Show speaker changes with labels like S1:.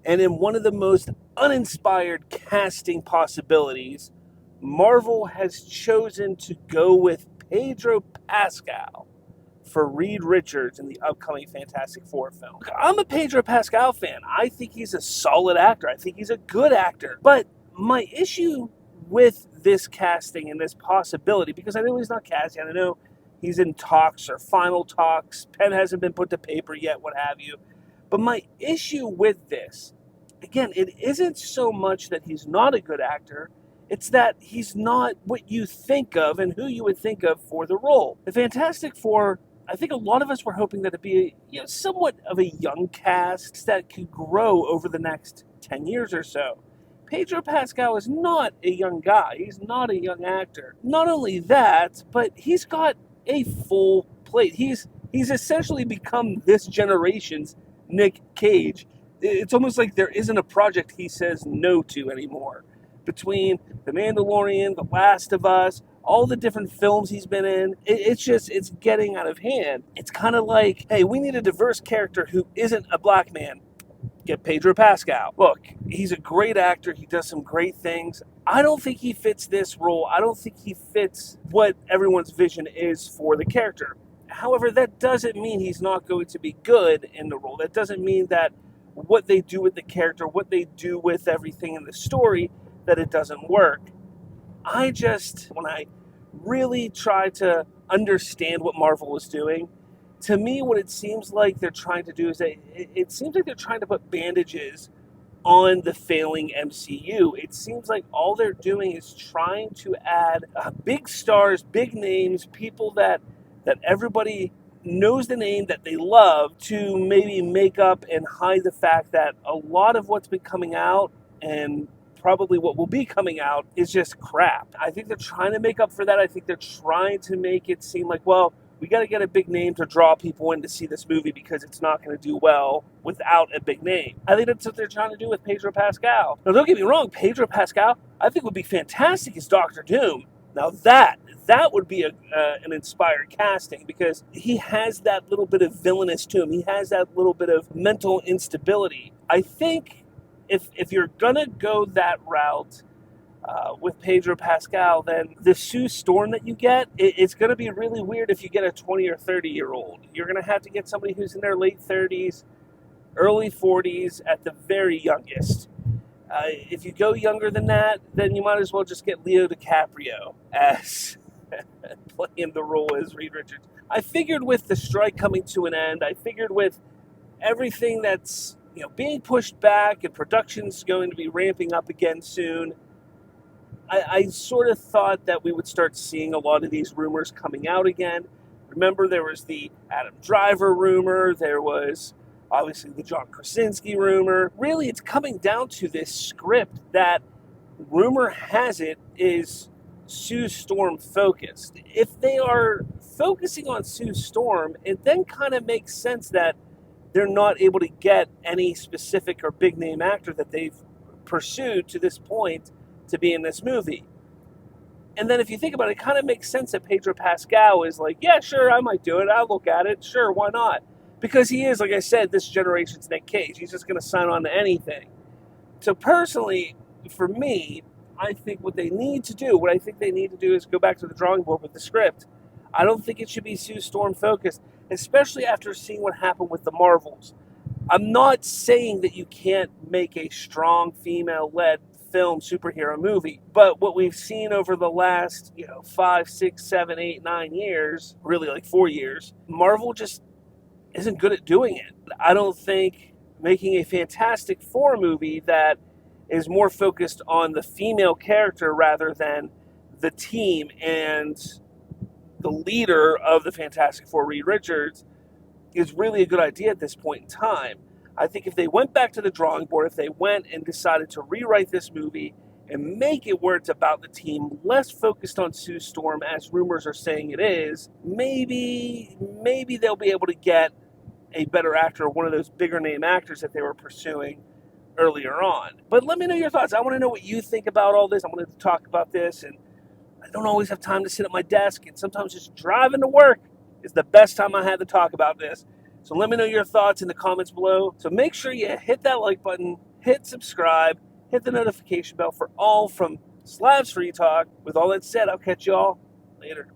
S1: And in one of the most uninspired casting possibilities, Marvel has chosen to go with Pedro Pascal for Reed Richards in the upcoming Fantastic Four film. I'm a Pedro Pascal fan. I think he's a solid actor. I think he's a good actor. But my issue with this casting and this possibility, because I know he's not casting, I know he's in talks or final talks, pen hasn't been put to paper yet, what have you. But my issue with this, again, it isn't so much that he's not a good actor, it's that he's not what you think of and who you would think of for the role. The Fantastic Four, I think a lot of us were hoping that it'd be somewhat of a young cast that could grow over the next 10 years or so. Pedro Pascal is not a young guy. He's not a young actor. Not only that, but he's got a full plate. He's essentially become this generation's Nick Cage. It's almost like there isn't a project he says no to anymore. Between The Mandalorian, The Last of Us, all the different films he's been in, it's getting out of hand. It's kind of like, hey, we need a diverse character who isn't a black man. Get Pedro Pascal. Look, he's a great actor. He does some great things. I don't think he fits this role. I don't think he fits what everyone's vision is for the character. However, that doesn't mean he's not going to be good in the role. That doesn't mean that what they do with the character, what they do with everything in the story, that it doesn't work. When I really try to understand what Marvel is doing, to me, what it seems like they're trying to do is it seems like they're trying to put bandages on the failing MCU. It seems like all they're doing is trying to add big stars, big names, people that everybody knows the name that they love, to maybe make up and hide the fact that a lot of what's been coming out and probably what will be coming out is just crap. I think they're trying to make up for that. I think they're trying to make it seem like, well, we got to get a big name to draw people in to see this movie because it's not going to do well without a big name. I think that's what they're trying to do with Pedro Pascal. Now, don't get me wrong, Pedro Pascal, I think would be fantastic as Doctor Doom. Now that would be an inspired casting, because he has that little bit of villainous to him. He has that little bit of mental instability. I think if you're going to go that route, with Pedro Pascal, then the Sue Storm that you get, it's going to be really weird if you get a 20 or 30-year-old. You're going to have to get somebody who's in their late 30s, early 40s at the very youngest. If you go younger than that, then you might as well just get Leo DiCaprio as playing the role as Reed Richards. I figured with the strike coming to an end, I figured with everything that's being pushed back and production's going to be ramping up again soon, I sort of thought that we would start seeing a lot of these rumors coming out again. Remember, there was the Adam Driver rumor. There was obviously the John Krasinski rumor. Really, it's coming down to this script that, rumor has it, is Sue Storm focused. If they are focusing on Sue Storm, it then kind of makes sense that they're not able to get any specific or big name actor that they've pursued to this point to be in this movie. And then if you think about it, it kind of makes sense that Pedro Pascal is like, yeah, sure, I might do it. I'll look at it. Sure, why not? Because he is, like I said, this generation's Nick Cage. He's just going to sign on to anything. So personally, for me, I think what I think they need to do is go back to the drawing board with the script. I don't think it should be Sue Storm focused, especially after seeing what happened with the Marvels. I'm not saying that you can't make a strong female-led film superhero movie, but what we've seen over the last 5, 6, 7, 8, 9 years, really like 4 years, Marvel just isn't good at doing it. I don't think making a Fantastic Four movie that is more focused on the female character rather than the team and the leader of the Fantastic Four, Reed Richards, is really a good idea at this point in time. I think if they went back to the drawing board, if they went and decided to rewrite this movie and make it where it's about the team, less focused on Sue Storm, as rumors are saying it is, maybe they'll be able to get a better actor, one of those bigger name actors that they were pursuing earlier on. But let me know your thoughts. I want to know what you think about all this. I wanted to talk about this, and I don't always have time to sit at my desk, and sometimes just driving to work is the best time I had to talk about this. So let me know your thoughts in the comments below. So make sure you hit that like button, hit subscribe, hit the notification bell for all from Slavs Free Talk. With all that said, I'll catch you all later.